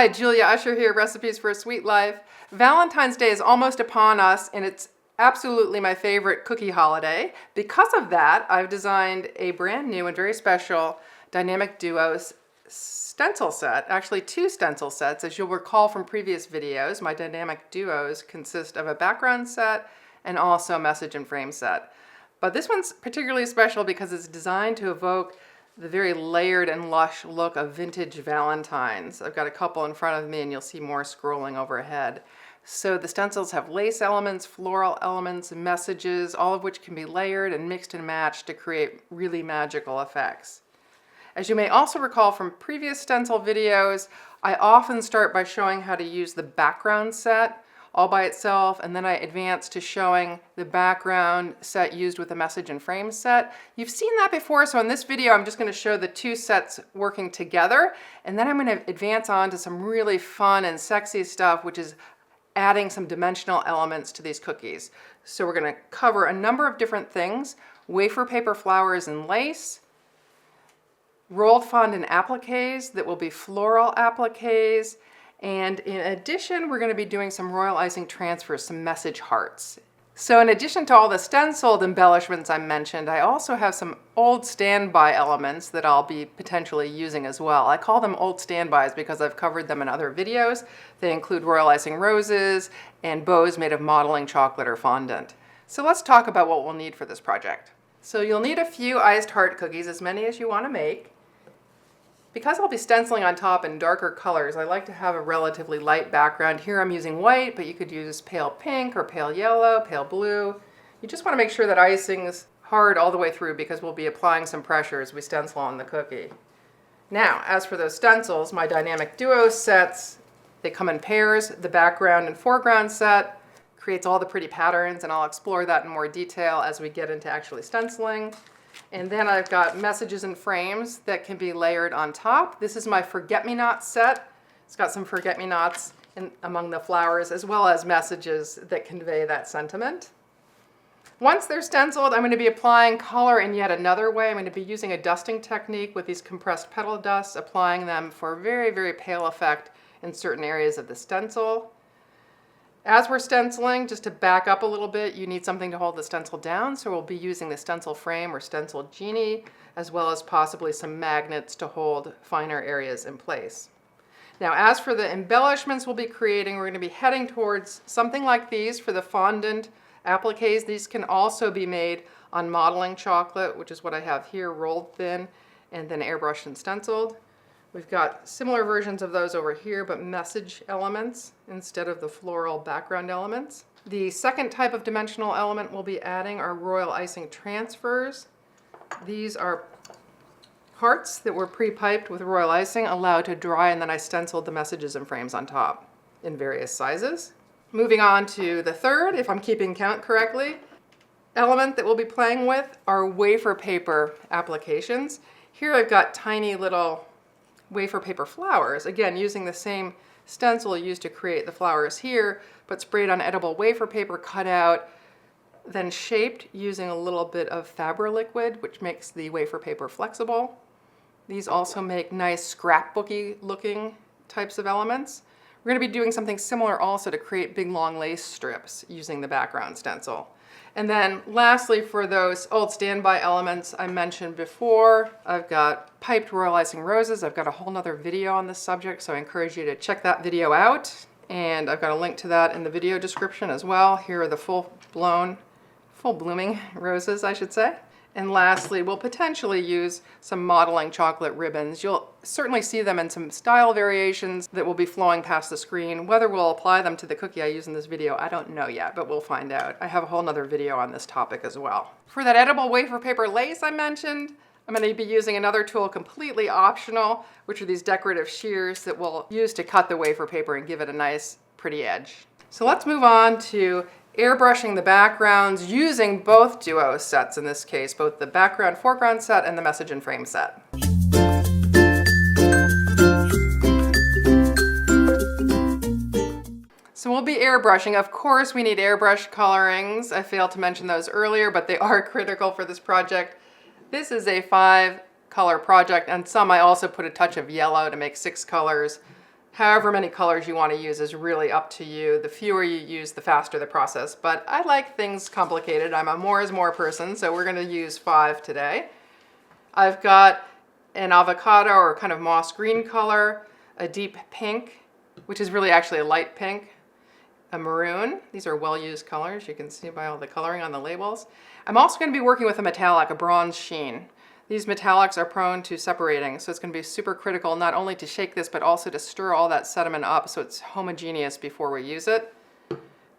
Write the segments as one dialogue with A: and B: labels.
A: Hi, Julia Usher here, Recipes for a Sweet Life. Valentine's Day is almost upon us, and it's absolutely my favorite cookie holiday. Because of that, I've designed a brand new and very special Dynamic Duos stencil set, actually 2 stencil sets. As you'll recall from previous videos, my Dynamic Duos consist of a background set and also a message and frame set. But this one's particularly special because it's designed to evoke the very layered and lush look of vintage Valentines. I've got a couple in front of me and you'll see more scrolling overhead. So the stencils have lace elements, floral elements, messages, all of which can be layered and mixed and matched to create really magical effects. As you may also recall from previous stencil videos, I often start by showing how to use the background set all by itself, and then I advance to showing the background set used with the message and frame set. You've seen that before, so in this video I'm just going to show the 2 sets working together, and then I'm going to advance on to some really fun and sexy stuff, which is adding some dimensional elements to these cookies. So we're going to cover a number of different things: wafer paper flowers and lace, rolled fondant appliques that will be floral appliques, and in addition, we're going to be doing some royal icing transfers, some message hearts. So in addition to all the stenciled embellishments I mentioned, I also have some old standby elements that I'll be potentially using as well. I call them old standbys because I've covered them in other videos. They include royal icing roses and bows made of modeling chocolate or fondant. So let's talk about what we'll need for this project. So you'll need a few iced heart cookies, as many as you want to make. Because I'll be stenciling on top in darker colors, I like to have a relatively light background. Here I'm using white, but you could use pale pink or pale yellow, pale blue. You just want to make sure that icing's hard all the way through because we'll be applying some pressure as we stencil on the cookie. Now, as for those stencils, my Dynamic Duo sets, they come in pairs. The background and foreground set creates all the pretty patterns, and I'll explore that in more detail as we get into actually stenciling. And then I've got messages and frames that can be layered on top. This is my forget-me-not set. It's got some forget-me-nots among the flowers, as well as messages that convey that sentiment. Once they're stenciled, I'm going to be applying color in yet another way. I'm going to be using a dusting technique with these compressed petal dusts, applying them for a very, very pale effect in certain areas of the stencil. As we're stenciling, just to back up a little bit, you need something to hold the stencil down, so we'll be using the stencil frame or stencil genie, as well as possibly some magnets to hold finer areas in place. Now, as for the embellishments we'll be creating, we're going to be heading towards something like these for the fondant appliques. These can also be made on modeling chocolate, which is what I have here, rolled thin and then airbrushed and stenciled. We've got similar versions of those over here, but message elements instead of the floral background elements. The second type of dimensional element we'll be adding are royal icing transfers. These are hearts that were pre-piped with royal icing, allowed to dry, and then I stenciled the messages and frames on top in various sizes. Moving on to the third, if I'm keeping count correctly, element that we'll be playing with are wafer paper applications. Here I've got tiny little wafer paper flowers, again using the same stencil used to create the flowers here, but sprayed on edible wafer paper, cut out, then shaped using a little bit of Fabra liquid, which makes the wafer paper flexible. These also make nice scrapbooky looking types of elements. We're going to be doing something similar also to create big long lace strips using the background stencil. And then lastly, for those old standby elements I mentioned before, I've got piped royal icing roses. I've got a whole nother video on this subject, so I encourage you to check that video out. And I've got a link to that in the video description as well. Here are the full blooming roses, I should say. And lastly, we'll potentially use some modeling chocolate ribbons. You'll certainly see them in some style variations that will be flowing past the screen. Whether we'll apply them to the cookie I use in this video, I don't know yet, but we'll find out. I have a whole nother video on this topic as well. For that edible wafer paper lace I mentioned, I'm going to be using another tool completely optional, which are these decorative shears that we'll use to cut the wafer paper and give it a nice, pretty edge. So let's move on to airbrushing the backgrounds using both duo sets in this case, both the background foreground set and the message and frame set. So we'll be airbrushing. Of course we need airbrush colorings. I failed to mention those earlier, but they are critical for this project. This is a 5-color project, and some I also put a touch of yellow to make 6 colors. However many colors you want to use is really up to you. The fewer you use, the faster the process. But I like things complicated. I'm a more is more person, so we're going to use 5 today. I've got an avocado or kind of moss green color, a deep pink, which is really actually a light pink, a maroon. These are well-used colors. You can see by all the coloring on the labels. I'm also going to be working with a metallic, a bronze sheen. These metallics are prone to separating, so it's going to be super critical not only to shake this, but also to stir all that sediment up so it's homogeneous before we use it.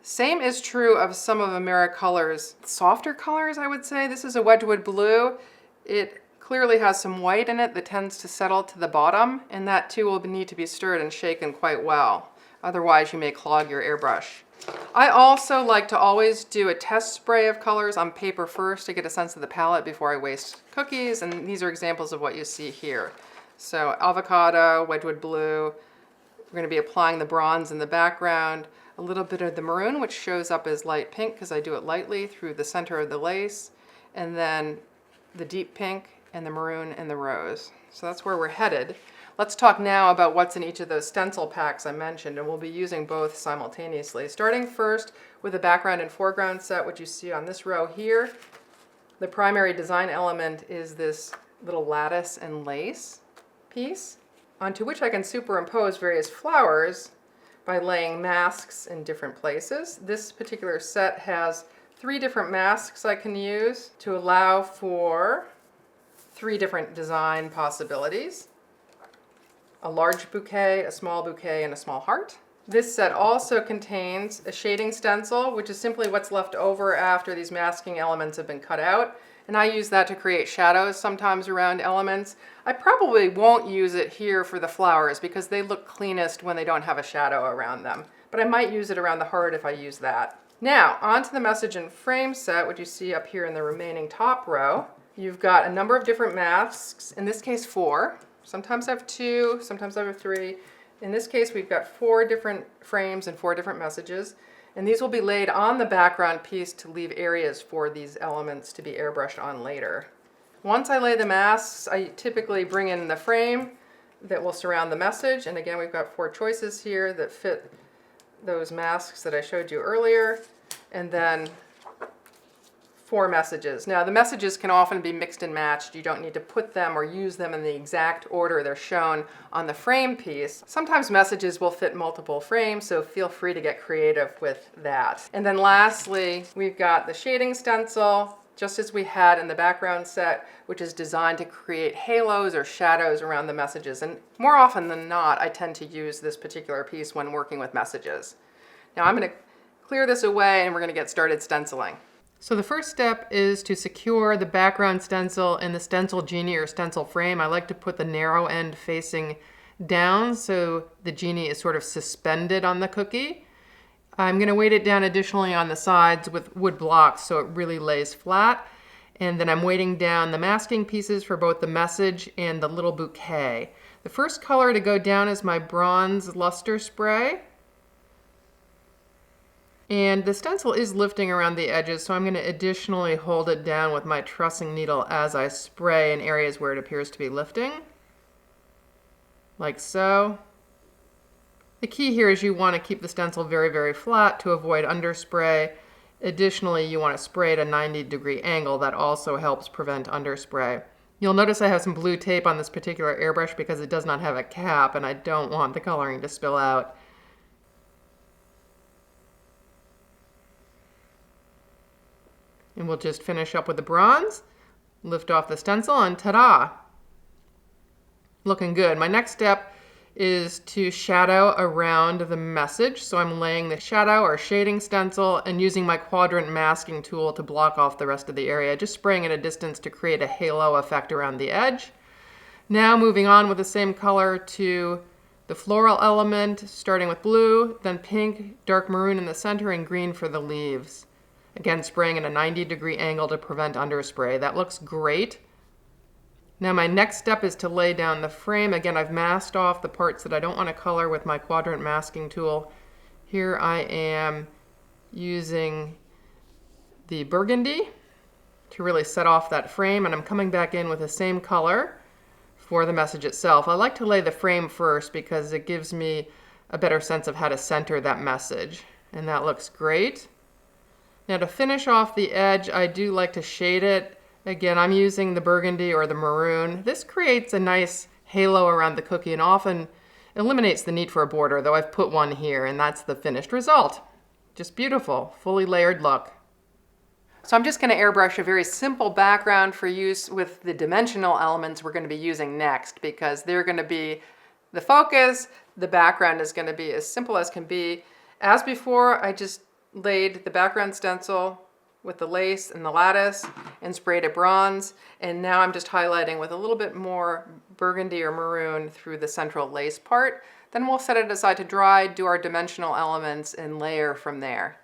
A: Same is true of some of Americolor's softer colors, I would say. This is a Wedgwood blue. It clearly has some white in it that tends to settle to the bottom, and that too will need to be stirred and shaken quite well. Otherwise, you may clog your airbrush. I also like to always do a test spray of colors on paper first to get a sense of the palette before I waste cookies, and these are examples of what you see here. So avocado, Wedgwood blue, we're going to be applying the bronze in the background, a little bit of the maroon, which shows up as light pink because I do it lightly through the center of the lace, and then the deep pink and the maroon and the rose. So that's where we're headed. Let's talk now about what's in each of those stencil packs I mentioned, and we'll be using both simultaneously. Starting first with the background and foreground set, which you see on this row here. The primary design element is this little lattice and lace piece, onto which I can superimpose various flowers by laying masks in different places. This particular set has 3 different masks I can use to allow for 3 different design possibilities. A large bouquet, a small bouquet, and a small heart. This set also contains a shading stencil, which is simply what's left over after these masking elements have been cut out. And I use that to create shadows sometimes around elements. I probably won't use it here for the flowers because they look cleanest when they don't have a shadow around them. But I might use it around the heart if I use that. Now, onto the message and frame set, which you see up here in the remaining top row. You've got a number of different masks, in this case 4. Sometimes I have 2, sometimes I have 3. In this case, we've got 4 different frames and 4 different messages. And these will be laid on the background piece to leave areas for these elements to be airbrushed on later. Once I lay the masks, I typically bring in the frame that will surround the message. And again, we've got 4 choices here that fit those masks that I showed you earlier. And then 4 messages. Now the messages can often be mixed and matched. You don't need to put them or use them in the exact order they're shown on the frame piece. Sometimes messages will fit multiple frames, so feel free to get creative with that. And then lastly, we've got the shading stencil, just as we had in the background set, which is designed to create halos or shadows around the messages. And more often than not, I tend to use this particular piece when working with messages. Now I'm going to clear this away and we're going to get started stenciling. So the first step is to secure the background stencil in the Stencil Genie or stencil frame. I like to put the narrow end facing down so the genie is sort of suspended on the cookie. I'm going to weight it down additionally on the sides with wood blocks so it really lays flat. And then I'm weighting down the masking pieces for both the message and the little bouquet. The first color to go down is my bronze luster spray. And the stencil is lifting around the edges, so I'm going to additionally hold it down with my trussing needle as I spray in areas where it appears to be lifting, like so. The key here is you want to keep the stencil very, very flat to avoid underspray. Additionally, you want to spray at a 90-degree angle. That also helps prevent underspray. You'll notice I have some blue tape on this particular airbrush because it does not have a cap, and I don't want the coloring to spill out. And we'll just finish up with the bronze, lift off the stencil, and ta-da! Looking good. My next step is to shadow around the message. So I'm laying the shadow or shading stencil and using my quadrant masking tool to block off the rest of the area, just spraying at a distance to create a halo effect around the edge. Now moving on with the same color to the floral element, starting with blue, then pink, dark maroon in the center, and green for the leaves. Again, spraying at a 90-degree angle to prevent underspray. That looks great. Now my next step is to lay down the frame. Again, I've masked off the parts that I don't want to color with my quadrant masking tool. Here I am using the burgundy to really set off that frame, and I'm coming back in with the same color for the message itself. I like to lay the frame first because it gives me a better sense of how to center that message. And that looks great. Now to finish off the edge, I do like to shade it. Again, I'm using the burgundy or the maroon. This creates a nice halo around the cookie and often eliminates the need for a border, though I've put one here, and that's the finished result. Just beautiful, fully layered look. So I'm just going to airbrush a very simple background for use with the dimensional elements we're going to be using next, because they're going to be the focus. The background is going to be as simple as can be. As before, I just laid the background stencil with the lace and the lattice and sprayed it bronze, and now I'm just highlighting with a little bit more burgundy or maroon through the central lace part. Then we'll set it aside to dry, do our dimensional elements, and layer from there.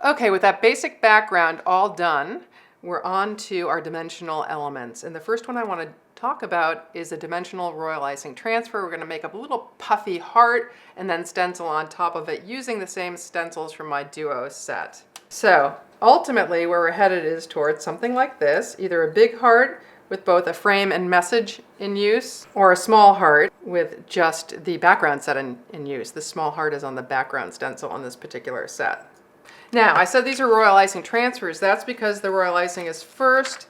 A: Okay, with that basic background all done, we're on to our dimensional elements. And the first one I want to talk about is a dimensional royal icing transfer. We're going to make up a little puffy heart and then stencil on top of it using the same stencils from my duo set. So ultimately where we're headed is towards something like this, either a big heart with both a frame and message in use, or a small heart with just the background set in use. The small heart is on the background stencil on this particular set. Now, I said these are royal icing transfers. That's because the royal icing is first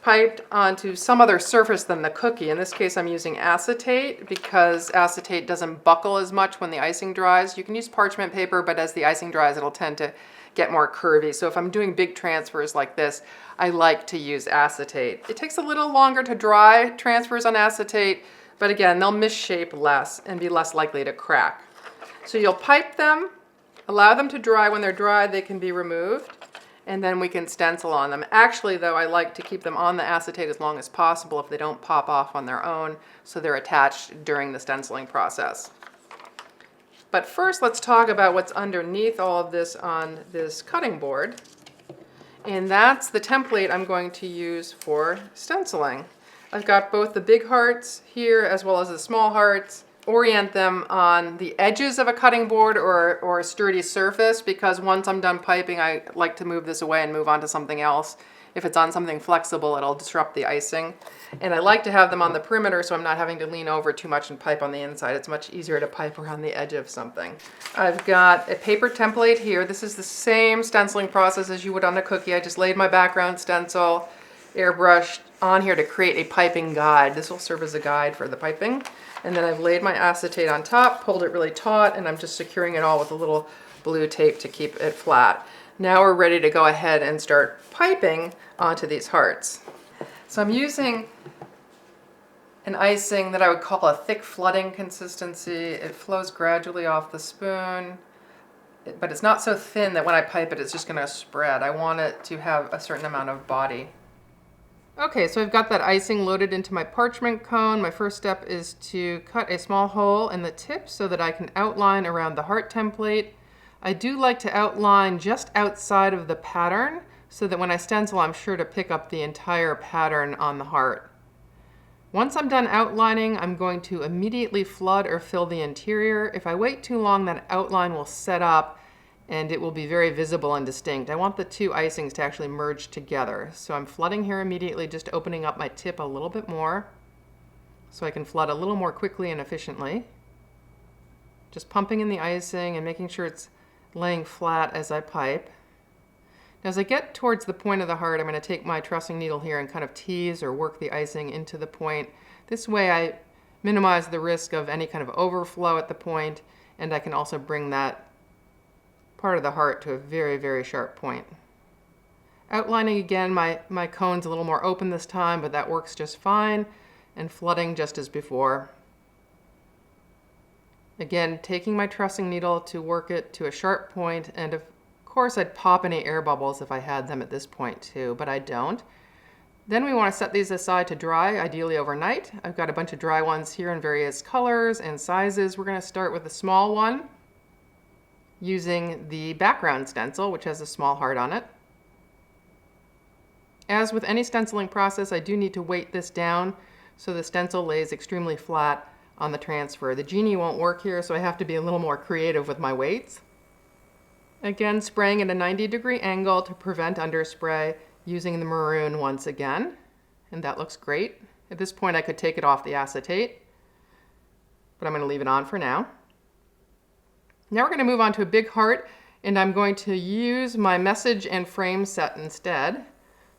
A: piped onto some other surface than the cookie. In this case, I'm using acetate because acetate doesn't buckle as much when the icing dries. You can use parchment paper, but as the icing dries, it'll tend to get more curvy. So if I'm doing big transfers like this, I like to use acetate. It takes a little longer to dry transfers on acetate, but again, they'll misshape less and be less likely to crack. So you'll pipe them, allow them to dry. When they're dry, they can be removed, and then we can stencil on them. Actually, though, I like to keep them on the acetate as long as possible if they don't pop off on their own, so they're attached during the stenciling process. But first, let's talk about what's underneath all of this on this cutting board. And that's the template I'm going to use for stenciling. I've got both the big hearts here as well as the small hearts. Orient them on the edges of a cutting board or a sturdy surface, because once I'm done piping, I like to move this away and move on to something else. If it's on something flexible, it'll disrupt the icing. And I like to have them on the perimeter so I'm not having to lean over too much and pipe on the inside. It's much easier to pipe around the edge of something. I've got a paper template here. This is the same stenciling process as you would on a cookie. I just laid my background stencil, airbrushed on here to create a piping guide. This will serve as a guide for the piping. And then I've laid my acetate on top, pulled it really taut, and I'm just securing it all with a little blue tape to keep it flat. Now we're ready to go ahead and start piping onto these hearts. So I'm using an icing that I would call a thick flooding consistency. It flows gradually off the spoon, but it's not so thin that when I pipe it, it's just gonna spread. I want it to have a certain amount of body. Okay, so I've got that icing loaded into my parchment cone. My first step is to cut a small hole in the tip so that I can outline around the heart template. I do like to outline just outside of the pattern so that when I stencil, I'm sure to pick up the entire pattern on the heart. Once I'm done outlining, I'm going to immediately flood or fill the interior. If I wait too long, that outline will set up and it will be very visible and distinct. I want the two icings to actually merge together. So I'm flooding here immediately, just opening up my tip a little bit more so I can flood a little more quickly and efficiently. Just pumping in the icing and making sure it's laying flat as I pipe. Now, as I get towards the point of the heart, I'm going to take my trussing needle here and kind of tease or work the icing into the point. This way I minimize the risk of any kind of overflow at the point, and I can also bring that part of the heart to a very, very sharp point. Outlining again, my cone's a little more open this time, but that works just fine, and flooding just as before. Again, taking my trussing needle to work it to a sharp point, and of course I'd pop any air bubbles if I had them at this point too, but I don't. Then we want to set these aside to dry, ideally overnight. I've got a bunch of dry ones here in various colors and sizes. We're going to start with a small one, using the background stencil, which has a small heart on it. As with any stenciling process, I do need to weight this down so the stencil lays extremely flat on the transfer. The genie won't work here, so I have to be a little more creative with my weights. Again, spraying at a 90-degree angle to prevent underspray, using the maroon once again. And that looks great. At this point, I could take it off the acetate, but I'm going to leave it on for now. Now we're going to move on to a big heart, and I'm going to use my message and frame set instead,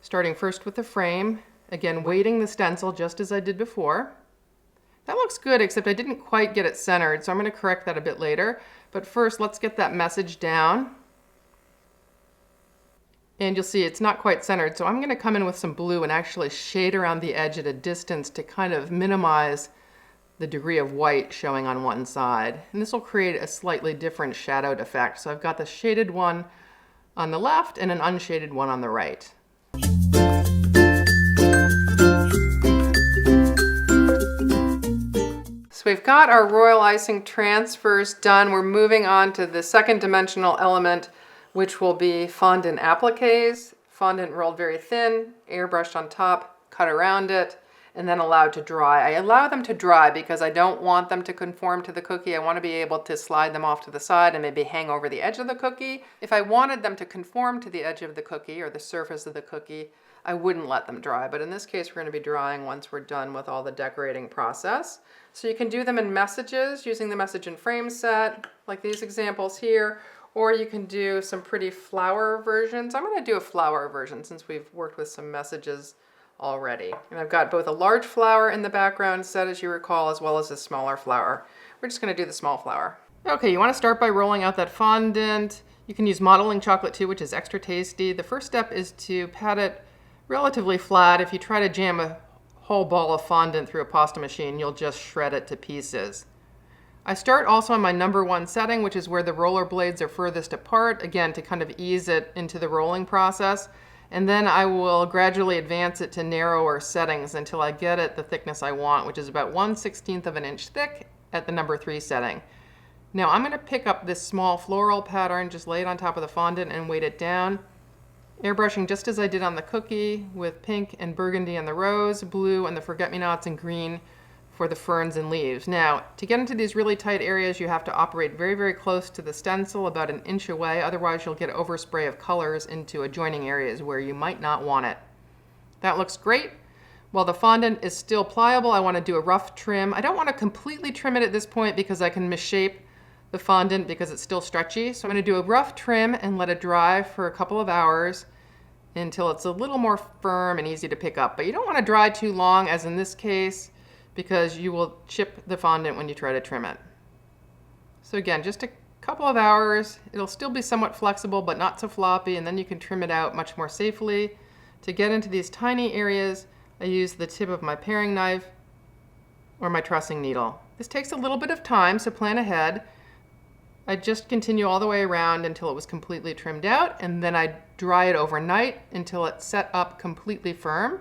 A: starting first with the frame, again weighting the stencil just as I did before. That looks good, except I didn't quite get it centered, so I'm going to correct that a bit later. But first, let's get that message down. And you'll see it's not quite centered, so I'm going to come in with some blue and actually shade around the edge at a distance to kind of minimize the degree of white showing on one side. And this will create a slightly different shadowed effect. So I've got the shaded one on the left and an unshaded one on the right. So we've got our royal icing transfers done. We're moving on to the second dimensional element, which will be fondant appliques. Fondant rolled very thin, airbrushed on top, cut around it, and then allowed to dry. I allow them to dry because I don't want them to conform to the cookie. I want to be able to slide them off to the side and maybe hang over the edge of the cookie. If I wanted them to conform to the edge of the cookie or the surface of the cookie, I wouldn't let them dry. But in this case, we're going to be drying once we're done with all the decorating process. So you can do them in messages using the message and frame set, like these examples here, or you can do some pretty flower versions. I'm going to do a flower version since we've worked with some messages already. And I've got both a large flower in the background set, as you recall, as well as a smaller flower. We're just going to do the small flower. Okay, you want to start by rolling out that fondant. You can use modeling chocolate too, which is extra tasty. The first step is to pat it relatively flat. If you try to jam a whole ball of fondant through a pasta machine, you'll just shred it to pieces. I start also on my number 1 setting, which is where the roller blades are furthest apart, again, to kind of ease it into the rolling process. And then I will gradually advance it to narrower settings until I get it the thickness I want, which is about 1/16 of an inch thick at the number 3 setting. Now I'm going to pick up this small floral pattern, just lay it on top of the fondant and weight it down. Airbrushing just as I did on the cookie, with pink and burgundy on the rose, blue and the forget-me-nots, and green for the ferns and leaves. Now, to get into these really tight areas, you have to operate very, very close to the stencil, about an inch away. Otherwise, you'll get overspray of colors into adjoining areas where you might not want it. That looks great. While the fondant is still pliable, I want to do a rough trim. I don't want to completely trim it at this point because I can misshape the fondant because it's still stretchy. So I'm going to do a rough trim and let it dry for a couple of hours until it's a little more firm and easy to pick up. But you don't want to dry too long, as in this case, because you will chip the fondant when you try to trim it. So again, just a couple of hours. It'll still be somewhat flexible, but not so floppy, and then you can trim it out much more safely. To get into these tiny areas, I use the tip of my paring knife or my trussing needle. This takes a little bit of time, so plan ahead. I just continue all the way around until it was completely trimmed out, and then I dry it overnight until it's set up completely firm.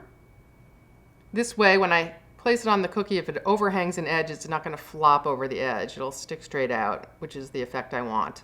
A: This way, when I place it on the cookie, if it overhangs an edge, it's not going to flop over the edge. It'll stick straight out, which is the effect I want.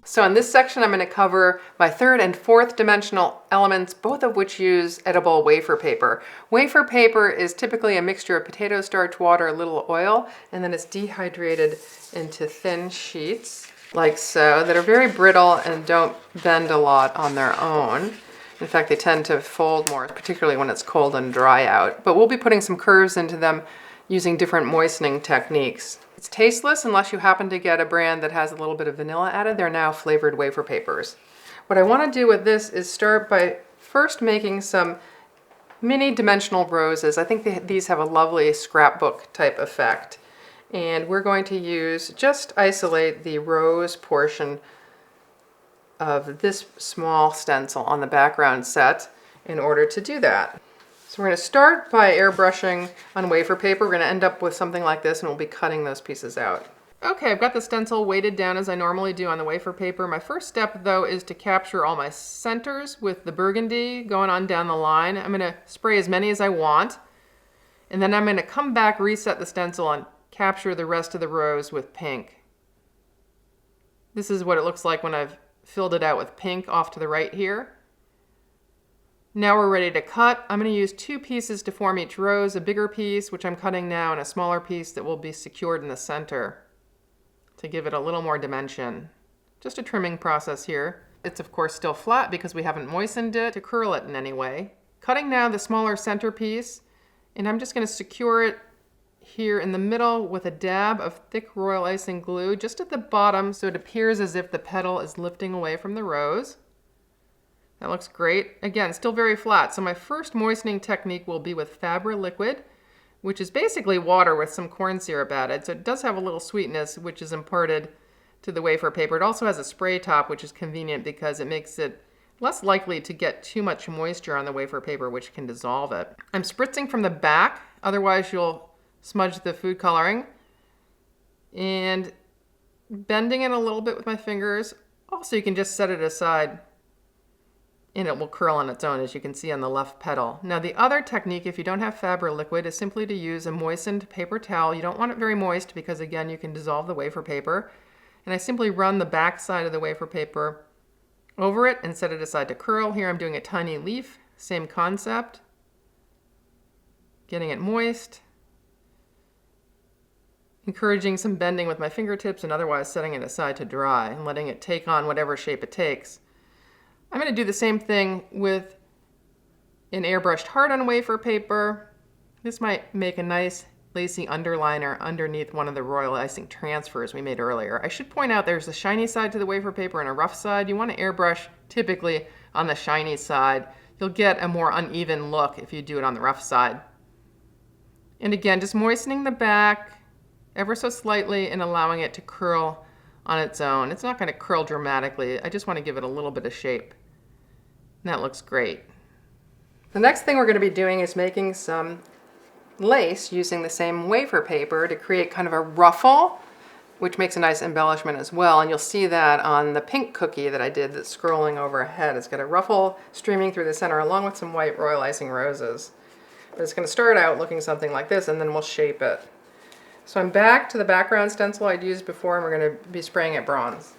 A: So in this section, I'm going to cover my third and fourth dimensional elements, both of which use edible wafer paper. Wafer paper is typically a mixture of potato starch, water, a little oil, and then it's dehydrated into thin sheets, like so, that are very brittle and don't bend a lot on their own. In fact, they tend to fold more, particularly when it's cold and dry out. But we'll be putting some curves into them using different moistening techniques. It's tasteless unless you happen to get a brand that has a little bit of vanilla added. They're now flavored wafer papers. What I want to do with this is start by first making some mini dimensional roses. I think these have a lovely scrapbook type effect. And we're going to just isolate the rose portion of this small stencil on the background set in order to do that. So we're going to start by airbrushing on wafer paper. We're going to end up with something like this, and we'll be cutting those pieces out. Okay, I've got the stencil weighted down as I normally do on the wafer paper. My first step, though, is to capture all my centers with the burgundy going on down the line. I'm going to spray as many as I want, and then I'm going to come back, reset the stencil, and capture the rest of the rose with pink. This is what it looks like when I've filled it out with pink off to the right here. Now we're ready to cut. I'm going to use 2 pieces to form each rose, a bigger piece, which I'm cutting now, and a smaller piece that will be secured in the center to give it a little more dimension. Just a trimming process here. It's of course still flat because we haven't moistened it to curl it in any way. Cutting now the smaller center piece, and I'm just going to secure it here in the middle with a dab of thick royal icing glue just at the bottom so it appears as if the petal is lifting away from the rose. That looks great. Again, still very flat. So my first moistening technique will be with Fabra liquid, which is basically water with some corn syrup added. So it does have a little sweetness, which is imparted to the wafer paper. It also has a spray top, which is convenient because it makes it less likely to get too much moisture on the wafer paper, which can dissolve it. I'm spritzing from the back, otherwise you'll smudge the food coloring, and bending it a little bit with my fingers. Also, you can just set it aside and it will curl on its own, as you can see on the left petal. Now the other technique, if you don't have Fabra liquid, is simply to use a moistened paper towel. You don't want it very moist because again, you can dissolve the wafer paper. And I simply run the back side of the wafer paper over it and set it aside to curl. Here I'm doing a tiny leaf, same concept. Getting it moist. Encouraging some bending with my fingertips and otherwise setting it aside to dry and letting it take on whatever shape it takes. I'm going to do the same thing with an airbrushed heart on wafer paper. This might make a nice lacy underliner underneath one of the royal icing transfers we made earlier. I should point out there's a shiny side to the wafer paper and a rough side. You want to airbrush typically on the shiny side. You'll get a more uneven look if you do it on the rough side. And again, just moistening the back ever so slightly and allowing it to curl on its own. It's not going to curl dramatically. I just want to give it a little bit of shape. And that looks great. The next thing we're going to be doing is making some lace using the same wafer paper to create kind of a ruffle, which makes a nice embellishment as well. And you'll see that on the pink cookie that I did that's scrolling overhead. It's got a ruffle streaming through the center along with some white royal icing roses. But it's going to start out looking something like this, and then we'll shape it. So I'm back to the background stencil I'd used before, and we're going to be spraying it bronze.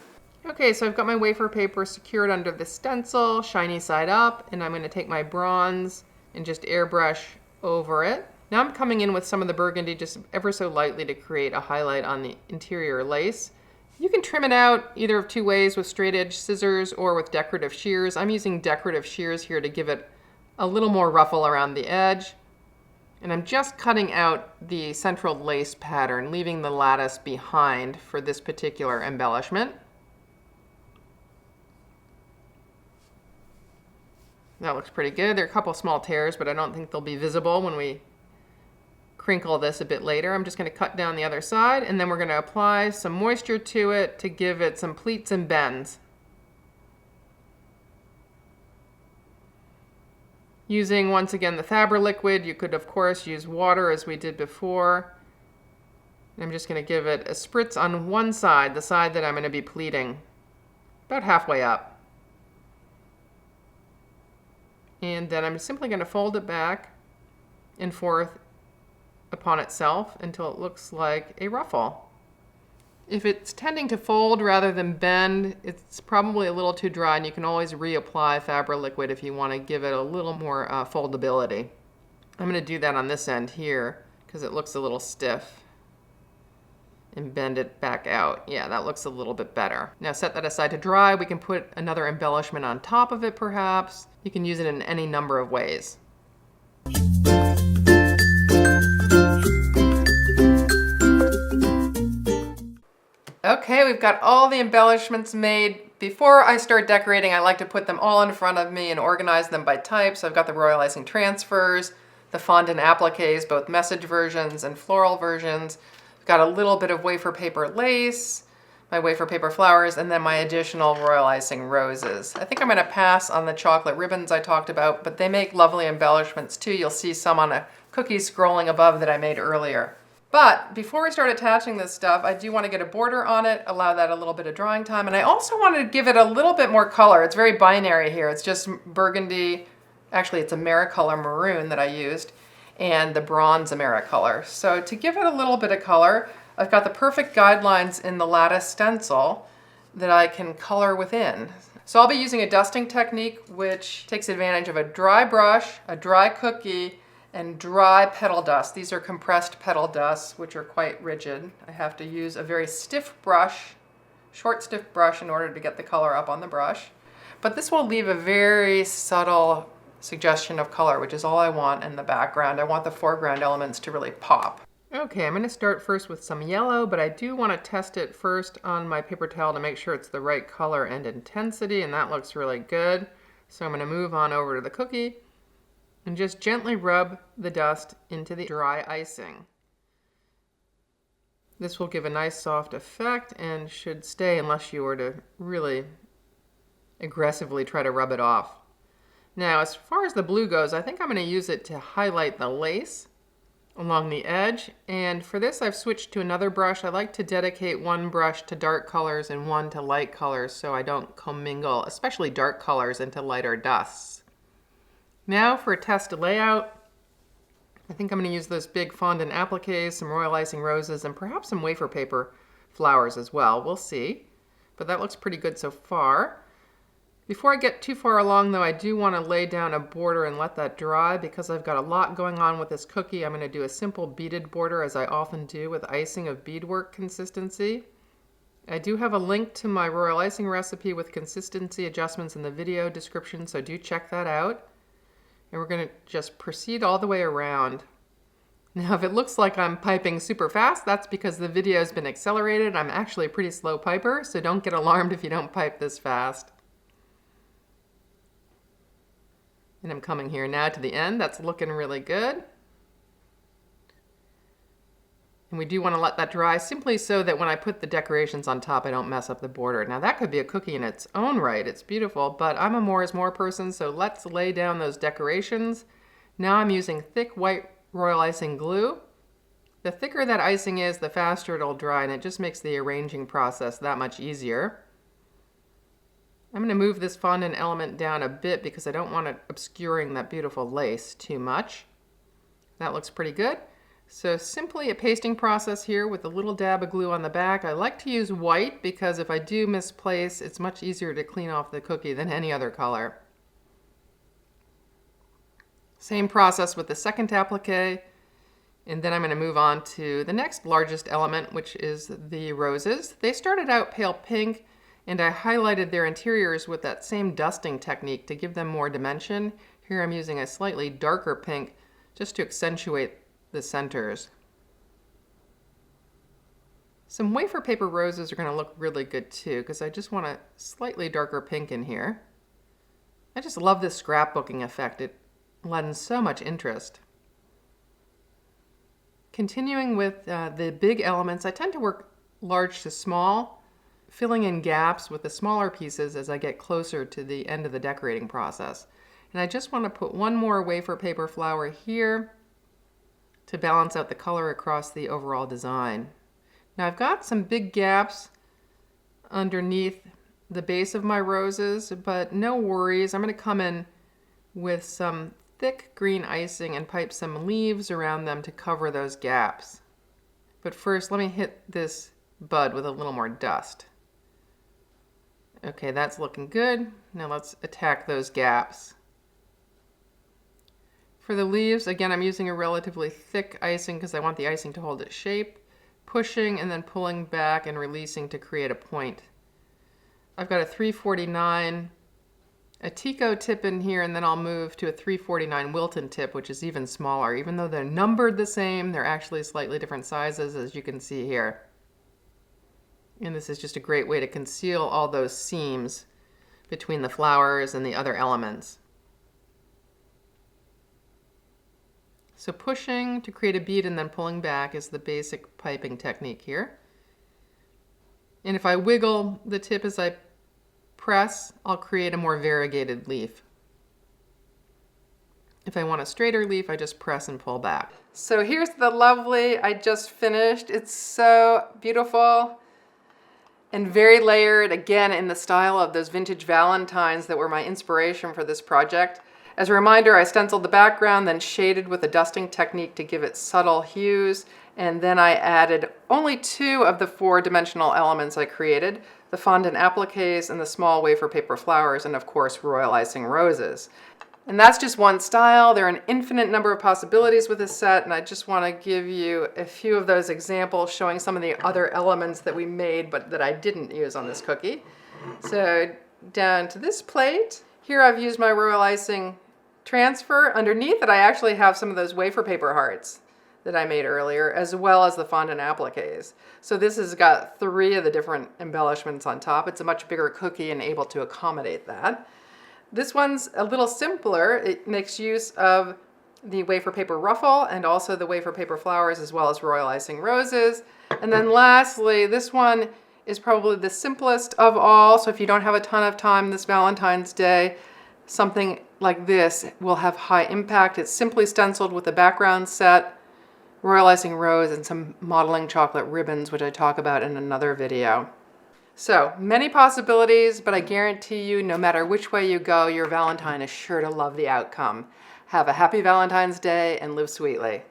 A: Okay, so I've got my wafer paper secured under the stencil, shiny side up, and I'm going to take my bronze and just airbrush over it. Now I'm coming in with some of the burgundy just ever so lightly to create a highlight on the interior lace. You can trim it out either of 2 ways, with straight edge scissors or with decorative shears. I'm using decorative shears here to give it a little more ruffle around the edge. And I'm just cutting out the central lace pattern, leaving the lattice behind for this particular embellishment. That looks pretty good. There are a couple small tears, but I don't think they'll be visible when we crinkle this a bit later. I'm just going to cut down the other side, and then we're going to apply some moisture to it to give it some pleats and bends. Using, once again, the Fabra liquid. You could, of course, use water as we did before. I'm just going to give it a spritz on one side, the side that I'm going to be pleating, about halfway up. And then I'm simply going to fold it back and forth upon itself until it looks like a ruffle. If it's tending to fold rather than bend, it's probably a little too dry, and you can always reapply Fabra liquid if you want to give it a little more foldability. I'm going to do that on this end here because it looks a little stiff. And bend it back out. Yeah, that looks a little bit better. Now set that aside to dry. We can put another embellishment on top of it perhaps. You can use it in any number of ways. Okay, we've got all the embellishments made. Before I start decorating, I like to put them all in front of me and organize them by type. So I've got the royal icing transfers, the fondant appliques, both message versions and floral versions. I've got a little bit of wafer paper lace, my wafer paper flowers, and then my additional royal icing roses. I think I'm going to pass on the chocolate ribbons I talked about, but they make lovely embellishments too. You'll see some on a cookie scrolling above that I made earlier. But before we start attaching this stuff, I do want to get a border on it, allow that a little bit of drying time, and I also want to give it a little bit more color. It's very binary here. It's just burgundy, actually it's Americolor maroon that I used, and the bronze Americolor. So to give it a little bit of color, I've got the perfect guidelines in the lattice stencil that I can color within. So I'll be using a dusting technique which takes advantage of a dry brush, a dry cookie, and dry petal dust. These are compressed petal dusts, which are quite rigid. I have to use a very stiff brush, short stiff brush, in order to get the color up on the brush. But this will leave a very subtle suggestion of color, which is all I want in the background. I want the foreground elements to really pop. Okay, I'm going to start first with some yellow, but I do want to test it first on my paper towel to make sure it's the right color and intensity, and that looks really good. So I'm going to move on over to the cookie and just gently rub the dust into the dry icing. This will give a nice soft effect and should stay unless you were to really aggressively try to rub it off. Now, as far as the blue goes, I think I'm going to use it to highlight the lace along the edge, and for this I've switched to another brush. I like to dedicate one brush to dark colors and one to light colors so I don't commingle, especially dark colors, into lighter dusts. Now for a test layout, I think I'm going to use those big fondant appliques, some royal icing roses, and perhaps some wafer paper flowers as well. We'll see, but that looks pretty good so far. Before I get too far along though, I do want to lay down a border and let that dry because I've got a lot going on with this cookie. I'm going to do a simple beaded border, as I often do with icing of beadwork consistency. I do have a link to my royal icing recipe with consistency adjustments in the video description, so do check that out. And we're going to just proceed all the way around. Now if it looks like I'm piping super fast, that's because the video has been accelerated. I'm actually a pretty slow piper, so don't get alarmed if you don't pipe this fast. And I'm coming here now to the end. That's looking really good. And we do want to let that dry simply so that when I put the decorations on top, I don't mess up the border. Now that could be a cookie in its own right. It's beautiful, but I'm a more is more person, so let's lay down those decorations. Now I'm using thick white royal icing glue. The thicker that icing is, the faster it'll dry, and it just makes the arranging process that much easier. I'm going to move this fondant element down a bit because I don't want it obscuring that beautiful lace too much. That looks pretty good. So simply a pasting process here with a little dab of glue on the back. I like to use white because if I do misplace, it's much easier to clean off the cookie than any other color. Same process with the second applique. And then I'm going to move on to the next largest element, which is the roses. They started out pale pink, and I highlighted their interiors with that same dusting technique to give them more dimension. Here I'm using a slightly darker pink just to accentuate the centers. Some wafer paper roses are going to look really good too because I just want a slightly darker pink in here. I just love this scrapbooking effect. It lends so much interest. Continuing with the big elements, I tend to work large to small, filling in gaps with the smaller pieces as I get closer to the end of the decorating process. And I just want to put one more wafer paper flower here to balance out the color across the overall design. Now I've got some big gaps underneath the base of my roses, but no worries. I'm going to come in with some thick green icing and pipe some leaves around them to cover those gaps. But first, let me hit this bud with a little more dust. Okay, that's looking good. Now let's attack those gaps. For the leaves, again, I'm using a relatively thick icing because I want the icing to hold its shape, pushing and then pulling back and releasing to create a point. I've got a 349 Atico tip in here, and then I'll move to a 349 Wilton tip, which is even smaller. Even though they're numbered the same, they're actually slightly different sizes, as you can see here. And this is just a great way to conceal all those seams between the flowers and the other elements. So pushing to create a bead and then pulling back is the basic piping technique here. And if I wiggle the tip as I press, I'll create a more variegated leaf. If I want a straighter leaf, I just press and pull back. So here's the lovely I just finished. It's so beautiful and very layered, again in the style of those vintage Valentines that were my inspiration for this project. As a reminder, I stenciled the background, then shaded with a dusting technique to give it subtle hues, and then I added only 2 of the 4 dimensional elements I created. the fondant appliques, and the small wafer paper flowers, and of course royal icing roses. And that's just one style. There are an infinite number of possibilities with this set, and I just want to give you a few of those examples showing some of the other elements that we made but that I didn't use on this cookie. So down to this plate, here I've used my royal icing transfer. Underneath it I actually have some of those wafer paper hearts that I made earlier, as well as the fondant appliques. So this has got 3 of the different embellishments on top. It's a much bigger cookie and able to accommodate that. This one's a little simpler. It makes use of the wafer paper ruffle and also the wafer paper flowers, as well as royal icing roses. And then lastly, this one is probably the simplest of all. So if you don't have a ton of time this Valentine's Day, something like this will have high impact. It's simply stenciled with a background set, royal icing rose, and some modeling chocolate ribbons, which I talk about in another video. So many possibilities, but I guarantee you, no matter which way you go, your Valentine is sure to love the outcome. Have a happy Valentine's Day and live sweetly.